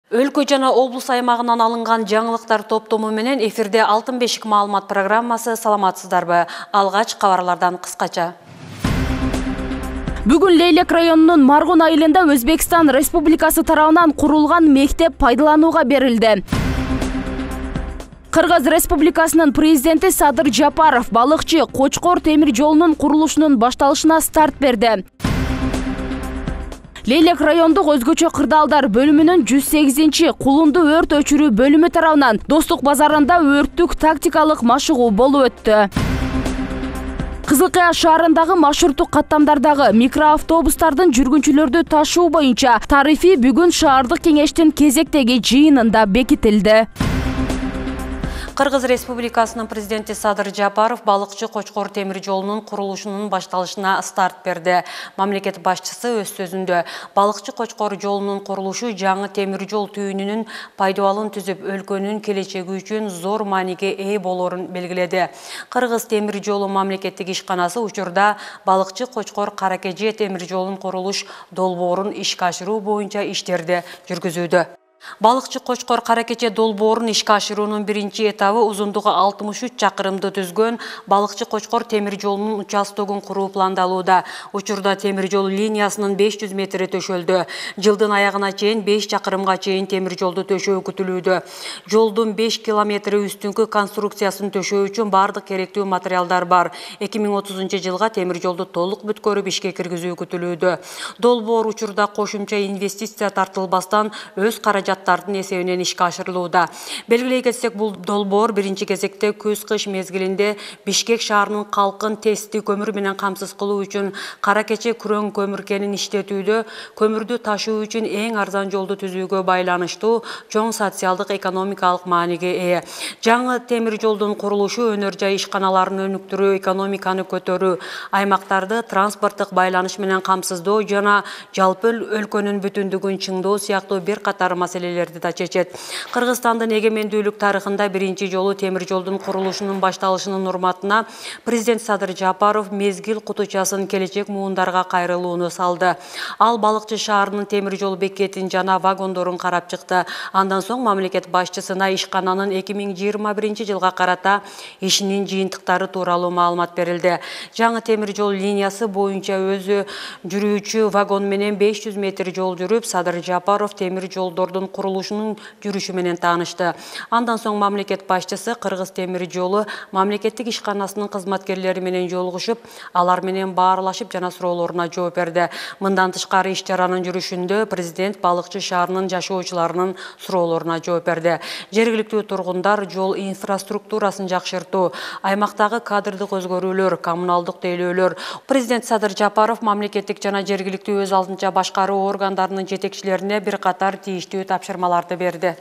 Өлкө жана облус аймагынан алынган жаңылыктар топтому менен эфирде Алтын бешик маалымат программасы. Саламатсыздарбы? Алгач кабарлардан кыскача. Бүгүн Лейлек районунун Маргун айылында Өзбекстан Республикасы тарабынан курулган мектеп пайдаланууга берилди. Кыргыз Республикасынын президенти Садыр Жапаров балыкчы Кочкор темир жолунун курулушунун башталышына старт берди. Лейлек райондук өзгөчө кырдаалдар бөлүмүнүн 108-чи кулунду өрт өчүрүү бөлүмү тарабынан Достук базарында өрттүк тактикалык машыгуу болуп өттү. Кызылкая шаарындагы маршруттук каттамдардагы микроавтобустардын жүргүнчүлөрдү ташуу боюнча тарифи бүгүн шаардык кеңештин кезектеги жыйынында бекитилди. Кыргыз Республикасынын президенти Садыр Жапаров балыкчы Кочкор темир жолунун курулушунун башталышына старт берди. Мамлекет башчысы өз сөзүндө балыкчы Кочкор жолунун курулушу жаңы темир жол түйүнүнүн пайдаланууын түзүп, өлкөнүн келечеги үчүн зор мааниге ээ болорун белгиледи. Кыргыз темир жолу мамлекеттик ишканасы учурда балыкчы Кочкор Каракеже темир жолунун курулуш долбоорун ишке ашыруу боюнча иштерди жүргүзүүдө. Балыкчы Кочкор Каракече долбоорун ишке ашыруунун биринчи этабы узундугу 63 чакырымды түзгөн балыкчы Кочкор темир жолунун участогун куруу пландалууда. Учурда темир жол линиясынын 500 метри төшөлдү. Жылдын аягына чейин 5 чакырымга чейин темир жолду төшөө күтүлүүдө. Жолдун 5 километри үстүңкү конструкциясын төшөө үчүн бардык керектүү материалдар бар. 2030 жылга темир жолду толук бүткөрүп ишке киргизүү күтүлүүдө. Долбоор учурда кошумча инвестиция тартылбастан өз каражаттардын эсебинен ишке ашырылууда. Белгилей кетсек, бул долбоор биринчи кезекте көз-кыш мезгилинде Бишкек шаарынын калкын тести көмүр менен камсыз кылуу үчүн Каракече күрөң көмүр кенин иштетүүдө көмүрдү ташуу үчүн эң арзан жолду түзүүгө байланыштуу чоң социалдык экономикалык мааниге ээ. Жаңы темир жолдун курулушу өнөр жай ишканаларын өнүктүрүү, экономиканы көтөрүү, аймактарды транспорттук байланыш менен камсыздоо жана жалпы өлкөнүн бүтүндүгүн чыңдоо сыяктуу бир катар маселелерди да чечет. Кыргызстандын эгемендүүлүк тарыхында биринчи жолу темир жолдун курулушунун башталышынын урматына президент Садыр Жапаров мезгил кутучасын келечек муундарга кайрылууну салды. Ал балыкчы шаарынын темир жол бекетин жана вагондорун карап чыкты. Андан соң мамлекет башчысына ишкананын 2021 жылга карата ишинин жыйынтыктары тууралуу маалымат берилди. Жаңы темир жол линиясы боюнча өзү жүрүүчү вагон менен 500 метр жол жүрүп, Садыр Жапаров темир жолдордун курулушунун жүрүшү менен таанышты. Андан соң мамлекет башчысы Кыргыз темир жолу мамлекеттик ишканасынын кызматкерлери менен жолугушуп, алар менен баарлашып жана суроолоруна жооп берди. Мындан тышкары иш-чаранын жүрүшүндө президент балыкчы шаарынын жашоочуларынын суроолоруна жооп берди. Жергиликтүү тургундар жол инфраструктурасын жакшыртуу, аймактагы кадрдык өзгөрүүлөр, коммуналдык тейлөөлөр. Президент Садыр Жапаров мамлекеттик жана жергиликтүү өз алдынча башкаруу органдарынын жетекчилерине бир катар тийиштүү тапшырмаларды берди.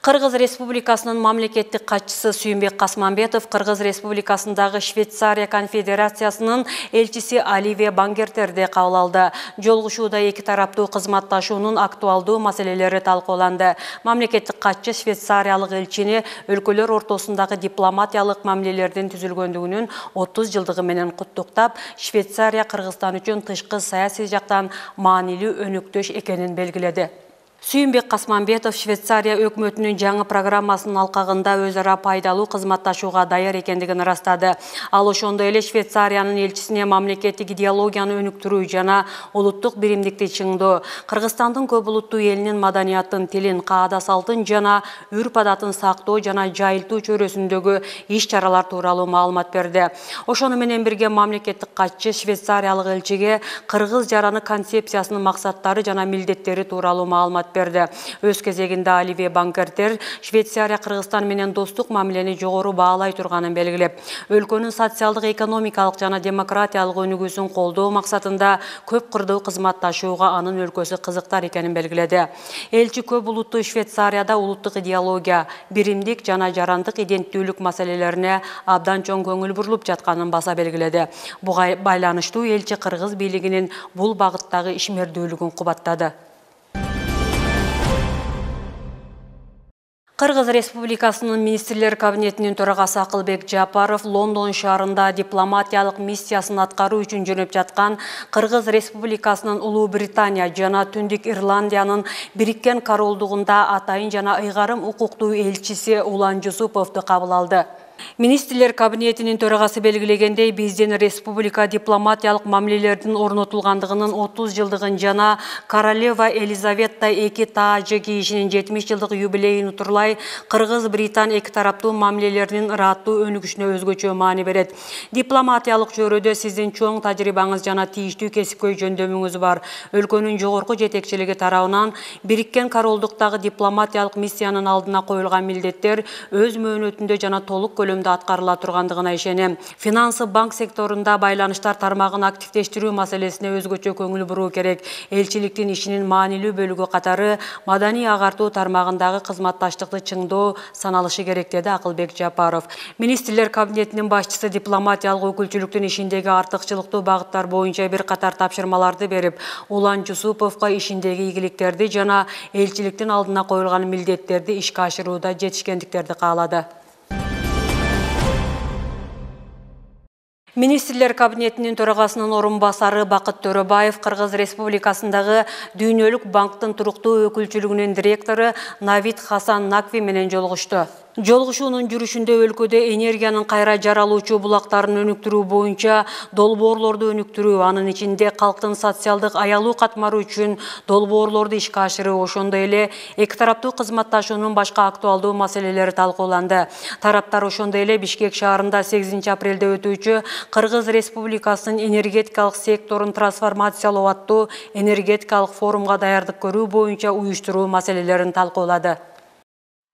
Кыргыз Республикасынын мамлекеттик катчысы Сүйүнбек Касманбетов Кыргыз Республикасындагы Швейцария конфедерациясынын элчиси Оливия Бангертерди кабыл алды. Жолугушууда эки тараптуу кызматташуунун актуалдуу маселелери талкууланды. Мамлекеттик катчы швейцариялык элчини өлкөлөр ортосундагы дипломатиялык мамилелердин түзүлгөндүгүнүн 30 жылдыгы менен куттуктап, Швейцария Кыргызстан үчүн тышкы саясий жактан маанилүү өнөктөш экенин белгиледи. Сүйүнбек Касманбетов Швейцария өкмөтүнүн жаңы программасынын алкагында өз ара пайдалуу кызматташууга даяр экендигин ырастады. Ал ошондой эле Швейцариянын элчисине мамлекеттик идеологияны өнүктүрүү жана улуттук биримдикти чыңдоо, Кыргызстандын көп улуттуу элинин маданиятын, тилин, каада салтын жана үрп-адатын сактоо жана жайылтуу чөйрөсүндөгү иш-чаралар тууралуу маалымат берди. Ошону менен бирге мамлекеттик катчы швейцариялык элчиге кыргыз жараны концепциясынын максаттары жана милдеттери тууралуу маалымат берди. Өз кезегинде Оливия Бангертер Швейцария Кыргызстан менен достук мамилени жогору баалай турганын белгилеп, өлкөнүн социалдык, экономикалык жана демократиялык өнүгүүсүн колдоо максатында көп кырдуу кызматташууга анын өлкөсү кызыктар экенин белгиледи. Элчи көп улуттуу Швейцарияда улуттук идеология, биримдик жана жарандык иденттүүлүк маселелерине абдан чоң көңүл бурулуп жатканын баса белгиледи. Буга байланыштуу элчи кыргыз бийлигинин бул багыттагы ишмердүүлүгүн кубаттады. Кыргыз Республикасынын министрлер кабинетинин төрагасы Акылбек Жапаров Лондон шаарында дипломатиялык миссиясын аткаруу үчүн жөнөп жаткан Кыргыз Республикасынын Улуу Британия жана Түндүк Ирландиянын Бириккен Королдугунда атайын жана ыйгарым укуктуу элчиси Улан Жусуповду кабыл алды. Министрлер кабинетинин төрагасы белгилегендей, биздин республика дипломатиялык мамилелердин орнотулгандыгынын 30 жылдыгын жана Королева Елизавета II таажы кийишинин 70 жылдык юбилейин утурлай Кыргыз-Британ эки тараптуу мамилелеринин ыраттуу өнүгүшүнө өзгөчө маани берет. Дипломатиялык жөрөдө сиздин чоң тажрыйбаңыз жана тийиштүү кесипкөй жөндөмүңүз бар. Өлкөнүн жогорку жетекчилиги тарабынан Бириккен Королдуктагы дипломатиялык миссиянын алдына коюлган милдеттер өз мөөнөтүндө жана толук аткарыла тургандыгына ишенем. Финансы банк секторунда байланыштар тармагын активдештирүү маселесине өзгөчө көңүл буруу керек. Элчиликтин ишинин маанилүү бөлүгү катары маданий агартуу тармагындагы кызматташтыкты чыңдоо саналышы керек, деди Акылбек Жапаров. Министрлер кабинетинин башчысы дипломатиялык өкүлчүлүктүн ишиндеги артыкчылыктуу багыттар боюнча бир катар тапшырмаларды берип, Улан Жусуповго ишиндеги ийгиликтерди жана элчиликтин алдына коюлган милдеттерди ишке ашырууда жетишкендиктерди каалады. Министрлер кабинетинин төрагасынын орун басары Бакыт Төрөбаев Кыргыз Республикасындагы Дүйнөлүк банктын туруктуу өкүлчүлүгүнүн директору Навид Хасан Накви менен жолугушту. Жолугушуунун жүрүшүндө өлкөдө энергиянын кайра жаралуучу булактарын өнүктүрүү боюнча долбоорлорду өнүктүрүү, анын ичинде калктын социалдык аялуу катмары үчүн долбоорлорду ишке ашыруу, ошондой эле эки тараптуу кызматташуунун башка актуалдуу маселелери талкууланды. Тараптар ошондой эле Бишкек шаарында 8 апрелде өтүүчү Кыргыз Республикасынын энергетикалык секторун трансформациялоо аттуу энергетикалык форумга даярдык көрүү боюнча уюштуруу маселелерин талкуулады.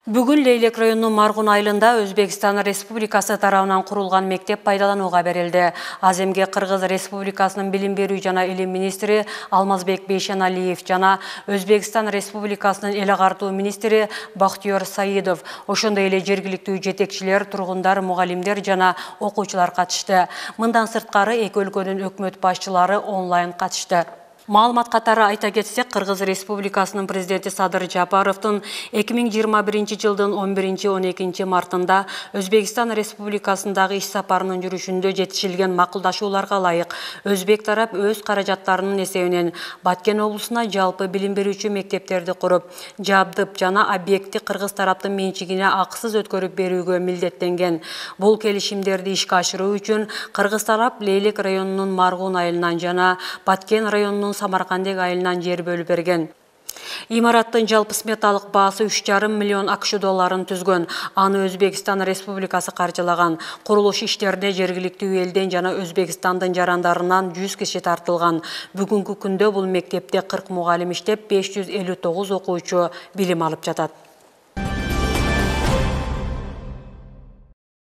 Бүгүн Лейлек районунун Маргун айылында Өзбекстан Республикасы тарабынан курулган мектеп пайдаланууга берилди. Аземге Кыргыз Республикасынын билим берүү жана илим министри Алмазбек Бейшеналиев жана Өзбекстан Республикасынын эл агартуу министри Бахтиёр Саидов, ошондой эле жергиликтүү жетекчилер, тургундар, мугалимдер жана окуучулар катышты. Мындан сырткары эки өлкөнүн өкмөт башчылары онлайн катышты. Маалымат катары айта кетсек, Кыргыз Республикасынын президенти Садыр Жапаровдун 2021 жылдын 11-12 мартында Өзбекстан Республикасындагы иш сапарынын жүрүшүндө жетишилген макулдашууларга ылайык өзбек тарап өз каражаттарынын эсебинен Баткен облусуна жалпы билим берүүчү мектептерди куруп, жабдып жана объектти кыргыз тараптын менчигине акысыз өткөрүп берүүгө милдеттенген. Бул келишимдерди ишке ашыруу үчүн Кыргыз тарап Лейлек районунун Маргун айылынан жана Баткен районунун Самаркандек айылынан жер бөлүп берген. Имараттын жалпы сметалык баасы 3,5 миллион АКШ долларын түзгөн. Аны Өзбекстан Республикасы каржылаган. Курулуш иштерине жергиликтүү элден жана Өзбекстандын жарандарынан 100 киши тартылган. Бүгүнкү күндө бул мектепте 40 мугалим иштеп, 559 окуучу билим алып жатат.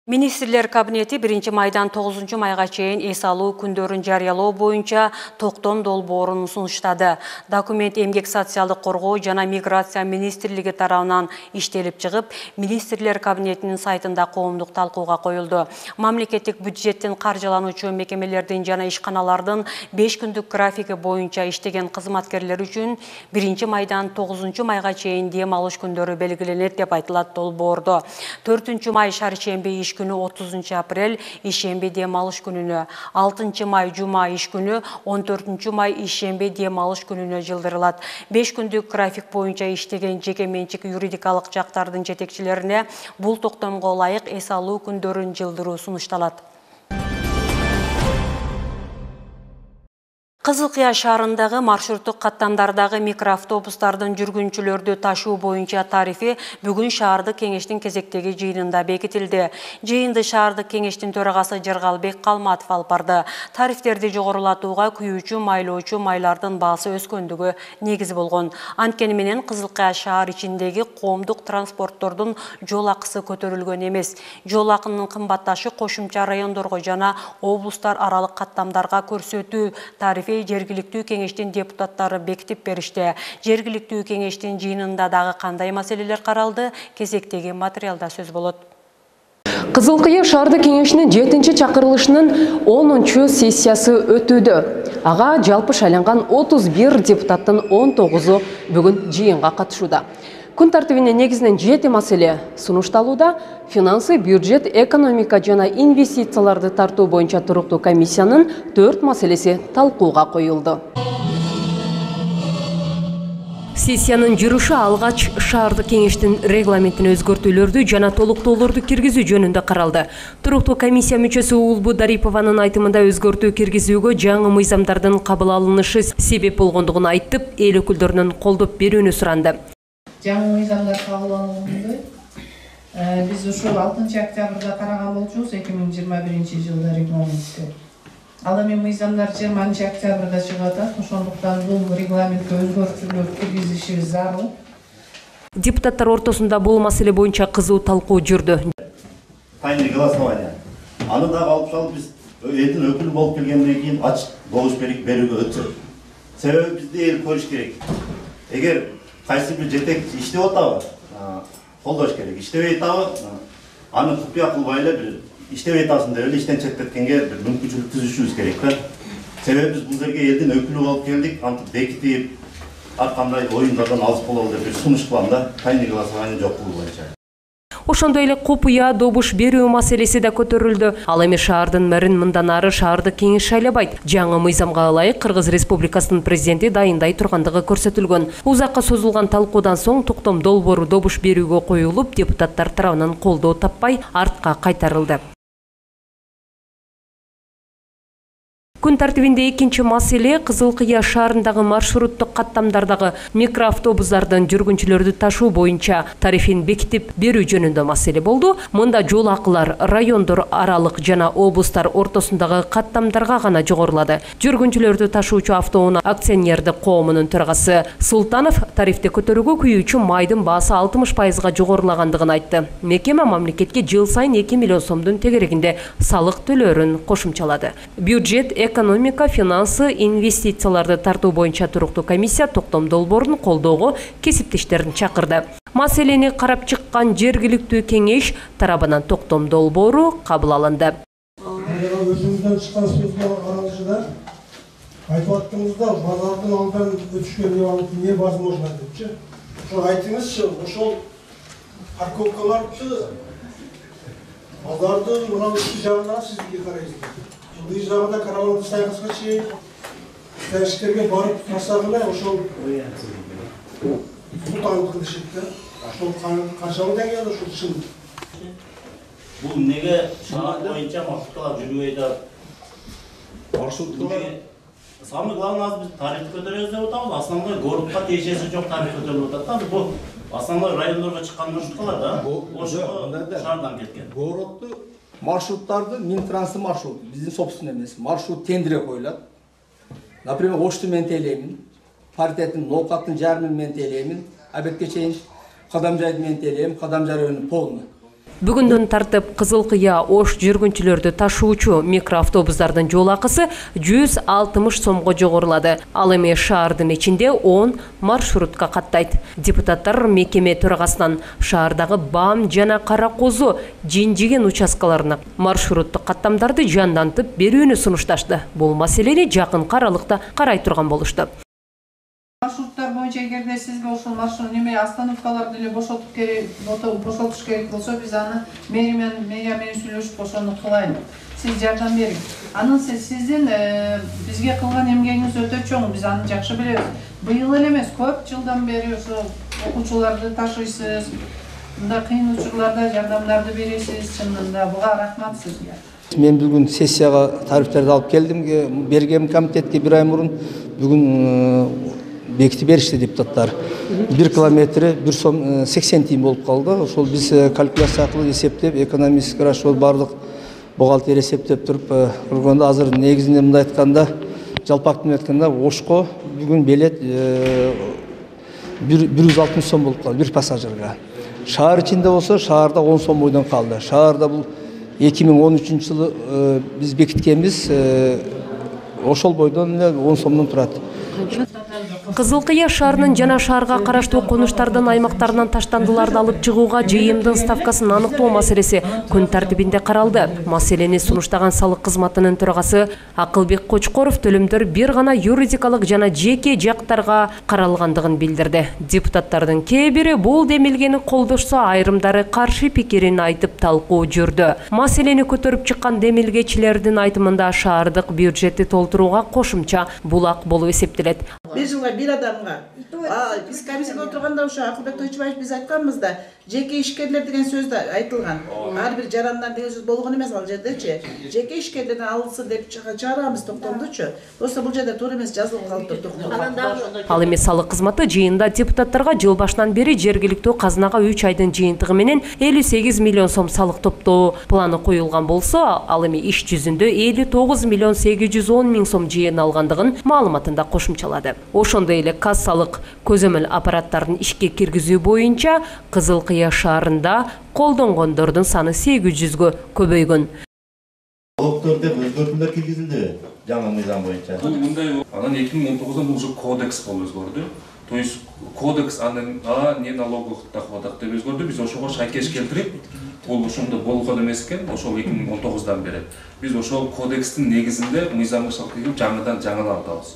Министрлер кабинети 1 майдан 9 майга чейин эс алуу күндөрүн жарыялоо боюнча токтом долбоорун сунуштады. Документ эмгек социалдык коргоо жана миграция министрлиги тарабынан иштелип чыгып, министрлер кабинетинин сайтында коомдук талкууга коюлду. Мамлекеттик бюджеттин каржылануучу мекемелердин жана ишканалардын 5 күндүк графиги боюнча иштеген кызматкерлер үчүн 1 майдан 9 майга чейин дем алыш күндөрү белгиленет деп айтылат долбоордо. 4 май шаршемби иш күнү 30 апрель ишемби дем алыш күнүнө, 6 май жума иш күнү, 14 май ишемби дем алыш күнүнө жылдырылат. 5 күндүк график боюнча иштеген жеке менчик юридикалык жактардын жетекчилерине бул токтомго ылайык эс алуу күндөрүн жылдыруу сунушталат. Кызылкыя шаарындагы маршруттук каттамдардагы микроавтобустардын жүргүнчүлөрдү ташуу боюнча тарифи бүгүн шаардык кеңештин кезектеги жыйынында бекитилди. Жыйынды шаардык кеңештин төрагасы Жыргалбек Калматов алып барды. Тарифтерди жогорулатууга күйүүчү, майлоочу майлардын баасы өскөндүгү негиз болгон. Анткени менен Кызылкыя шаар ичиндеги коомдук транспорттордун жол акысы көтөрүлгөн эмес. Жол акынын кымбатташы кошумча райондорго жана облустар аралык каттамдарга көрсөтүү тарифи жергиликтүү кеңештин депутаттары бекитип беришти. Жергиликтүү кеңештин жыйынында дагы кандай маселелер каралды? Кезектеги материалда сөз болот. Кызылкыя шаардык кеңешинин 7-чакырылышынын 10-сессиясы өтүүдө. Ага жалпы шайланган 31 депутаттын 19-у бүгүн жыйынга катышууда. Күн тартибине негизинен 7 маселе сунушталууда. Финансы, бюджет, экономика жана инвестицияларды тартуу боюнча туруктуу комиссиянын 4 маселеси талкууга коюлду. Сессиянын жүрүшү алгач шаардык кеңештин регламентин өзгөртүүлөрдү жана толуктоолорду киргизүү жөнүндө каралды. Туруктуу комиссия мүчөсү Улбу Дарипованын айтымында өзгөртүү киргизүүгө жаңы мыйзамдардын кабыл алынышы себеп болгондугун айтып, эл өкүлдөрүнүн колдоп берүүнү суранды. Жаңы мыйзамдар кабыл алынды. Биз ушул 6 октябрда караган болчубуз 2021 жылда регламентте. Ал эми мыйзамдар 20 октябрда чыгат, ошондуктан бул регламентке өзгөртүүлөр киргизишибиз зарыл. Депутаттар ортосунда бул маселе боюнча кызуу талкуу жүрдү. Тайный голосование. Аны да алып салып биз элдин өкүлү болуп келгенден кийин ачык добуш берүүгө өтсөк. Себеби бизде эл көрүш керек. Эгер кайсы бир жетекчи иштеп атабы, колдош керек. Иштебей атабы, аны купуя кылбай эле бир иштебей атасың деп эле иштен четтеткенге бир мүмкүнчүлүк түзүшүбүз керек да. Себеби биз бул жерге элдин өкүлү болуп келдик, антип бекитип, ар кандай оюндардан алыс бололу деп бир сунуш кылам да. Тайный голосование жок бул боюнча. Ошондой эле купуя добуш берүү маселеси да көтөрүлдү. Ал эми шаардын мэрин мындан ары шаардык кеңеш шайлабайт. Жаңы мыйзамга ылайык Кыргыз Республикасынын президенти дайындай тургандыгы көрсөтүлгөн. Узакка созулган талкуудан соң токтом долбоору добуш берүүгө коюлуп, депутаттар тарабынан колдоо таппай артка кайтарылды. Күн тартибинде экинчи маселе Кызылкыя шаарындагы маршруттук каттамдардагы микроавтобустардын жүргүнчүлөрдү ташуу боюнча тарифин бекитип берүү жөнүндө маселе болду. Мында жол акылар райондор аралык жана облустар ортосундагы каттамдарга гана жогорулады. Жүргүнчүлөрдү ташуучу автоунаа акционердик коомунун төрагасы Султанов тарифти көтөрүүгө күйүүчү майдын баасы 60%га жогорулагандыгын айтты. Мекеме мамлекетке жыл сайын 2 миллион сомдун тегерегинде салык төлөөрүн кошумчалады. Бюджет, экономика, финансы, инвестицияларды тартуу боюнча туруктуу комиссия токтом долбоорун колдоого кесиптештерин чакырды. Маселени карап чыккан жергиликтүү кеңеш тарабынан токтом долбоору кабыл алынды. Өзүңүздөн чыккан сөздү каралышында айтып аттыңызда базардын алдынан өтүшкөн не возможно депчи. Ошо айтыңызчы, ошол парковкаларды базардын мына үчү жагына сизге карайсыздар. Бұл жағында Караванды сайғысқа шейін тәшіктерге барып тасағына ошол сұлтанлық қылышықты. Ошол қаншалы дәңгелі ошол шын. Бұл неге шаһар бойынша маршруттар жүрмейді? Маршруттар Самый главный біз тариф көтереміз деп отырмыз. Основной городқа тиешесі жоқ тариф көтеріліп отырды. Бұл основной райондарға шыққан маршруттар да. Ошо шаардан кеткен. Городты маршруттарды Минтрансы маршрут, биздин собственный эмес. Маршрут тендерге коюлат. Например, Ошту мен тейлеймин, паритеттин ноокаттын жарымын мен тейлеймин, обедке чейин Кадамжайды мен тейлеймин, Кадамжай районунун полный. Бүгүндөн тартып Кызылкыя Ош жүргүнчүлөрдү ташуучу микроавтобустардын жол акысы 160 сомго жогорулады. Ал эми шаардын ичинде 10 маршрутка каттайт. Депутаттар мекеме төрагасынан шаардагы Бам жана Кара Козу жинжиген участкаларына маршруттук каттамдарды жандантып берүүнү сунушташты. Бул маселени жакынкы аралыкта карай турган болушту. Маршруттар боюнча эгерде сизге ошол маршрут неме остановкаларды эле бошотуш керек болсо, биз аны мэрия менен сүйлөшүп ошону кылайлык. Сиз жардам бериң. Анын сиздин бизге кылган эмгегиңиз өтө чоң, биз аны жакшы билебиз. Быйыл эле эмес, көп жылдан бери ошо окуучуларды ташыйсыз, мындай кыйын учурларда жардамдарды бересиз, чынында буга рахмат сизге. Мен бүгүн сессияга тарифтерди алып келдим, берген комитетке бир ай мурун бүгүн бекитип беришти депутаттар. 1 километри 1 сом 80 тиын болуп калды. Ошол биз калькуляция аркылуу эсептеп, экономист ошол бардык бухгалтер эсептеп туруп кылганда азыр негизинде мындай айтканда, жалпактын айтканда Ошко бүгүн билет 160 сом болуп калды бир пассажирге. Шаар ичинде болсо, шаарда 10 сом бойдон калды. Шаарда бул 2013-жылы биз бекиткенбиз ошол бойдон 10 сомдон турат. Кызыл Кыя шаарынын жана шаарга караштуу конуштардын аймактарынан таштандыларды алып чыгууга жыйымдын ставкасын аныктоо маселеси күн тартибинде каралды. Маселени сунуштаган салык кызматынын төрагасы Акылбек Кочкоров төлөмдөр бир гана юридикалык жана жеке жактарга каралгандыгын билдирди. Депутаттардын кээ бири бул демилгени колдошсо, айрымдары каршы пикирин айтып талкуу жүрдү. Маселени көтөрүп чыккан демилгечилердин айтымында шаардык бюджетти толтурууга кошумча булак болуп эсептелет. Bir жылга bir адамга биз комиссияда отурганда ошо Акылбек Тойчубаев биз айтканбыз да, жеке ишкерлер деген сөз да айтылган. Ар бир жарандар деген сөз болгон эмес ал жердечи. Жеке ишкерлерден алынсын деп чыгарабыз токтомдучу. Просто бул жерде туура эмес жазылып калыптыр токтом. Ал эми салык кызматы жыйында депутаттарга жыл башынан бери жергиликтүү казынага 3 айдын жыйынтыгы менен 58 миллион сом салык топтоо планы коюлган болсо, ал эми иш жүзүндө 59 миллион 810 миң сом жыйын алгандыгын маалыматында кошумчалады. Ошондой эле кассалык көзөмөл аппараттарын ишке киргизүү боюнча Кызыл Кыя шаарында колдонгондордун саны 800гө көбөйгөн. Налогтор деп өзгөртүүлөр киргизилди жаңы мыйзам боюнча. Бул мындай анан 2019-да бул уже кодекс болуп өзгөрдү. То есть кодекс анын не налоговых доходах деп өзгөрдү. Биз ошого шайкеш келтирип, бул ошондо болгон эмес экен, ошол 2019-дан бери. Биз ошол кодекстин негизинде мыйзамга шалкыйып жаңыдан жаңылатабыз.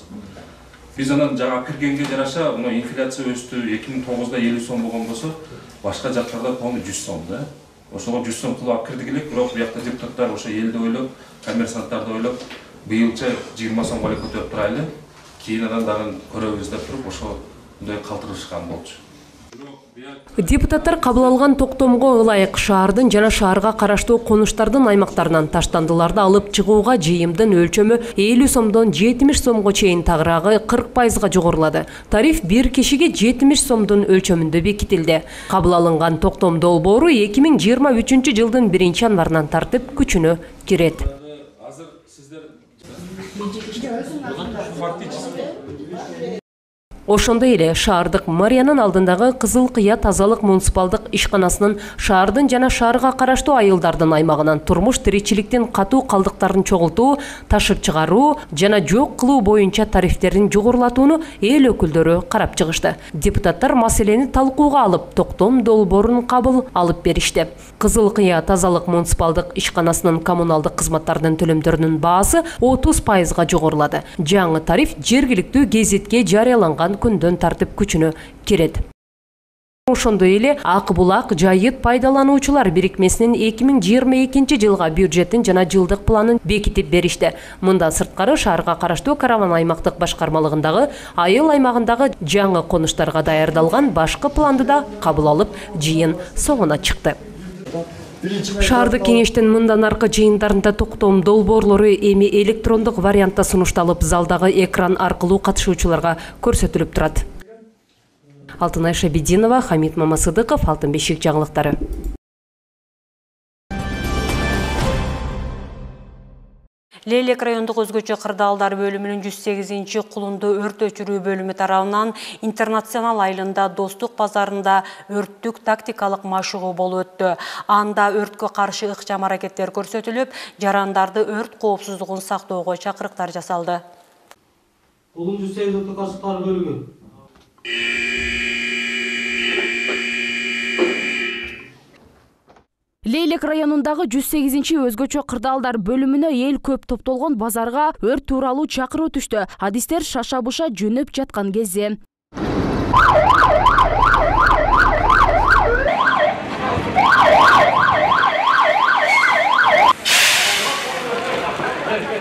Biz анан жаңа киргенге жараша, мына инфляция өстү, 2009-да 50 сом болгон болсо, башка жактарда тonu 100 сом да. Ошого 100 сом кылып кирдик элек, бирок буякта депутаттар ошо элди ойлоп, коммерсанттарды ойлоп, быйылча 20 сомго эле көтөрүп турайлы. Кийин анан дагы көрөбүз деп туруп, ошо мындай калтырышкан болчу. Депутаттар кабыл алган токтомго ылайык шаардын жана шаарга караштуу конуштардын аймактарынан таштандыларды алып чыгууга жыйымдын өлчөмү 50 сомдон 70 сомго чейин тагыраагы 40%га жогорулады. Тариф бир кишиге 70 сомдун өлчөмүндө бекитилди. Кабыл алынган токтом долбоору 2023 жылдын 1-январынан тартып күчүнө кирет. Ошондой эле шаардык мэриянын алдындагы Кызыл Кыя тазалык муниципалдык ишканасынын шаардын жана шаарга караштуу айылдардын аймагынан турмуш тиричиликтин катуу калдыктарын чогултуу, ташып чыгаруу жана жок кылуу боюнча тарифтерин жогорулатууну эл өкүлдөрү карап чыгышты. Депутаттар маселени талкууга алып, токтом долбоорун кабыл алып беришти. Кызыл Кыя тазалык муниципалдык ишканасынын коммуналдык кызматтардын төлөмдөрүнүн баасы 30%га жогорулады. Жаңы тариф жергиликтүү гезитке жарыяланган күндөн тартып күчүнө кирет. Ошондой эле Ак Булак жайыт пайдалануучулар бирикмесинин 2022 жылга бюджеттин жана жылдык планын бекитип беришти. Мындан сырткары шаарга караштуу Караван аймактык башкармалыгындагы айыл аймагындагы жаңы конуштарга даярдалган башкы планды да кабыл алып, жыйын соңуна чыкты. Шаардык кеңештин мындан аркы жыйындарында токтом долбоорлору эми электрондук вариантта сунушталып, залдагы экран аркылуу катышуучуларга көрсөтүлүп турат. Алтынай Шабидинова, Хамит Мамасыдыков, Алтын бешик жаңылыктары. Лейлек райондук өзгөчө кырдаалдар бөлүмүнүн 108-чи кулунду өрт өчүрүү бөлүмү тарабынан интернационал айылында Достук базарында өрттүк тактикалык машыгуу болуп өттү. Анда өрткө каршы ыкчам аракеттер көрсөтүлүп, жарандарды өрт коопсуздугун сактоого чакырыктар жасалды. Кулун 108 каршылыктар бөлүмү. Лейлек районундагы 108-чи өзгөчө кырдаалдар бөлүмүнө эл көп топтолгон базарга өрт тууралуу чакыруу түштү. Адистер шаша-буша жөнөп жаткан кезде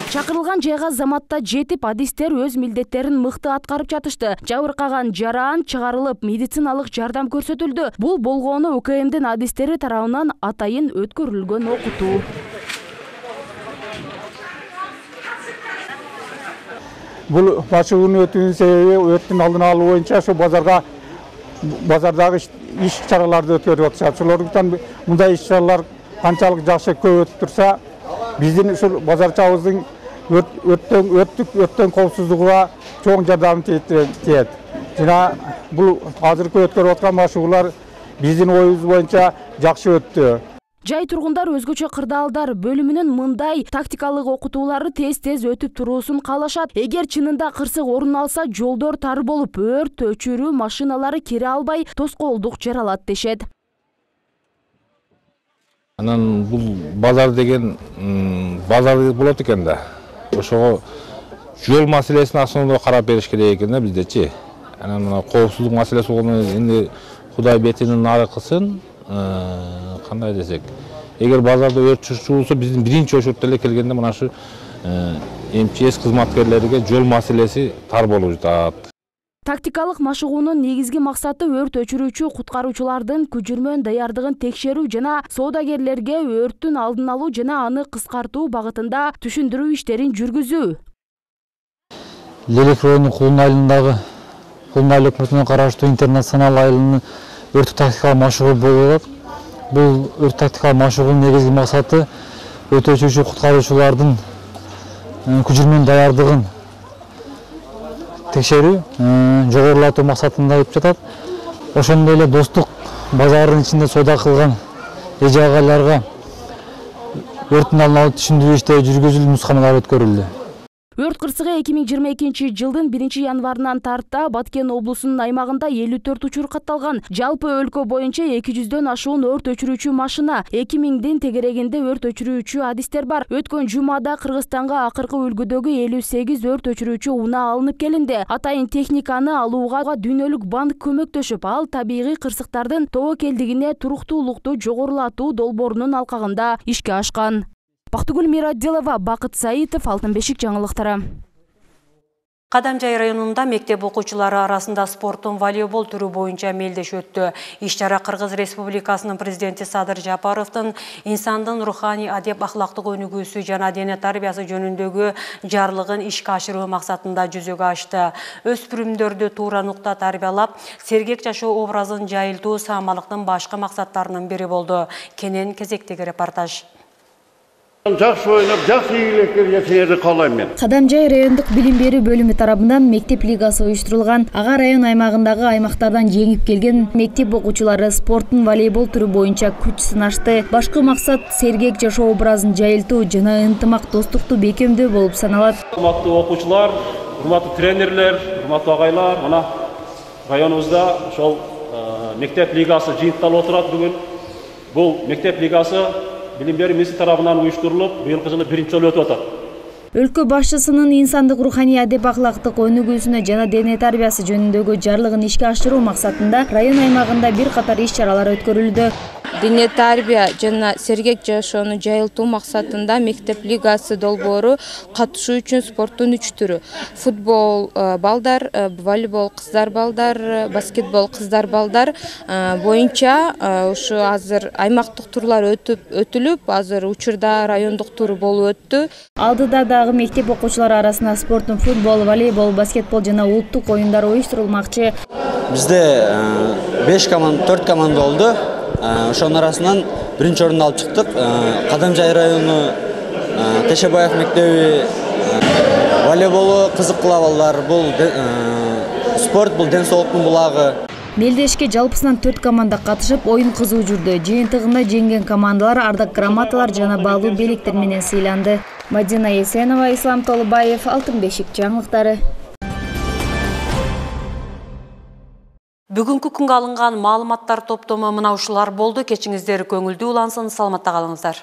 чакырылган жайга заматта жетип, адистер өз милдеттерин мыкты аткарып жатышты. Жабыркаган жаран чыгарылып, медициналык жардам көрсөтүлдү. Бул болгону УКМдин адистери тарабынан атайын өткөрүлгөн окутуу. Бул машыгуунун өтүүнүн себеби өрттүн алдын алуу боюнча ошо базардагы иш чараларды өткөрүп атышат. Ошолордуктан мындай иш чаралар канчалык жакшы көп өтүп турса, биздин ушул базарчабыздын өрттөн коопсуздугуна чоң жардам тиет. Жана бул азыркы өткөрүп аткан машыгуулар биздин оюбуз боюнча жакшы өттү. Жай тургундар өзгөчө кырдаалдар бөлүмүнүн мындай тактикалык окутуулары тез өтүп туруусун каалашат. Эгер чынында кырсык орун алса, жолдор тар болуп, өрт өчүрүү машиналары кире албай тоскоолдук жаралат дешет. Анан бул базар деген базар болот экен да. Ошого жол маселесин основной карап бериш керек экен да биздечи. Анан мына коопсуздук маселеси болгону энди Кудай бетинин нары кылсын, кандай десек. Эгер базарда өрт чыкчу болсо, биздин биринчи очередте эле келгенде мына ушу МЧС кызматкерлерге жол маселеси тар болуп жатат. Тактикалык машыгуунун негизги максаты өрт өчүрүүчү куткаруучулардын күжүрмөн даярдыгын текшерүү жана соодагерлерге өрттүн алдын алуу жана аны кыскартуу багытында түшүндүрүү иштерин жүргүзүү. Лелек районунун Кулун айылындагы Кулун айыл өкмөтүнө караштуу интернационал айылынын өрт тактикалык машыгуу болуп атат. Бул өрт тактикалык машыгуунун негизги максаты өрт өчүрүүчү куткаруучулардын күжүрмөн даярдыгын текшерүү, жогорулатуу максатында өтүп жатат. Ошондой эле Достук базарынын ичинде соода кылган эже агайларга өрттүн алдын алып түшүндүрүү иштери жүргүзүлүп, нускамалар өткөрүлдү. Өрт кырсыгы 2022 жылдын 1 январынан тарта Баткен облусунун аймагында 54 учур катталган. Жалпы өлкө боюнча 200дөн ашуун өрт өчүрүүчү машина, 2000дин тегерегинде өрт өчүрүүчү адистер бар. Өткөн жумада Кыргызстанга акыркы үлгүдөгү 58 өрт өчүрүүчү унаа алынып келинди. Атайын техниканы алууга Дүйнөлүк банк көмөктөшүп, ал табигый кырсыктардын тобокелдигине туруктуулукту жогорулатуу долбоорунун алкагында ишке ашкан. Бактыгүл Мирадилова, Бакыт Саитов, Алтын бешик жаңылыктары. Кадамжай районунда мектеп окуучулары арасында спорттун волейбол түрү боюнча мелдеш өттү. Иш-чара Кыргыз Республикасынын президенти Садыр Жапаровдун инсандын руханий адеп ахлактык өнүгүүсү жана дене тарбиясы жөнүндөгү жарлыгын ишке ашыруу максатында жүзөгө ашты. Өспүрүмдөрдү туура нукта тарбиялап, сергек жашоо образын жайылтуу саамалыктын башкы максаттарынын бири болду. Кенен кезектеги репортаж. Жакшы ойноп, жакшы ийгиликке жетишерди каалайм мен. Кадамжай райондук билим берүү бөлүмү тарабынан мектеп лигасы уюштурулган. Ага район аймагындагы аймактардан жеңип келген мектеп окуучулары спорттун волейбол түрү боюнча күч сынашты. Башкы максат сергек жашоо образын жайылтуу жана ынтымак достукту бекемдөө болуп саналат. Урматтуу окуучулар, урматтуу тренерлер, урматтуу агайлар, мына районубузда ошол мектеп лигасы жыйынтыкталып отурат бүгүн. Бул мектеп лигасы билим берүү министри тарабынан уюштурулуп, быйылкы жылы биринчи жолу өтүп атат. Өлкө башчысынын инсандык руханий адеп ахлактык өнүгүүсүнө жана дене тарбиясы жөнүндөгү жарлыгын ишке ашыруу максатында район аймагында бир катар иш-чаралар өткөрүлдү. Дене тарбия жана сергек жашоону жайылтуу максатында мектеп лигасы долбоору катышуу үчүн спорттун 3 түрү: футбол балдар, волейбол кыздар балдар, баскетбол кыздар балдар боюнча ушу азыр аймактык турлар өтүлүп, азыр учурда райондук туру болуп өттү. Алдыда дагы мектеп окуучулары арасында спорттун футбол, волейбол, баскетбол жана улуттук оюндар уюштурулмакчы. Бизде 4 команда болду. Ошонун арасынан биринчи орунду алып чыктык. Кадамжай району Тешебаев мектеби волейболу кызык кыла балдар. Бул спорт, бул ден соолуктун булагы. Мелдешке жалпысынан 4 команда катышып, оюн кызуу жүрдү. Жыйынтыгында жеңген командалар ардак грамоталар жана баалуу белектер менен сыйланды. Мадина Есенова, Ислам Толубаев, Алтын бешик жаңылыктары. Бүгүнкү күнгө алынган маалыматтар топтому мына ушулар болду. Кечиңиздер көңүлдүү улансын, саламатта калыңыздар.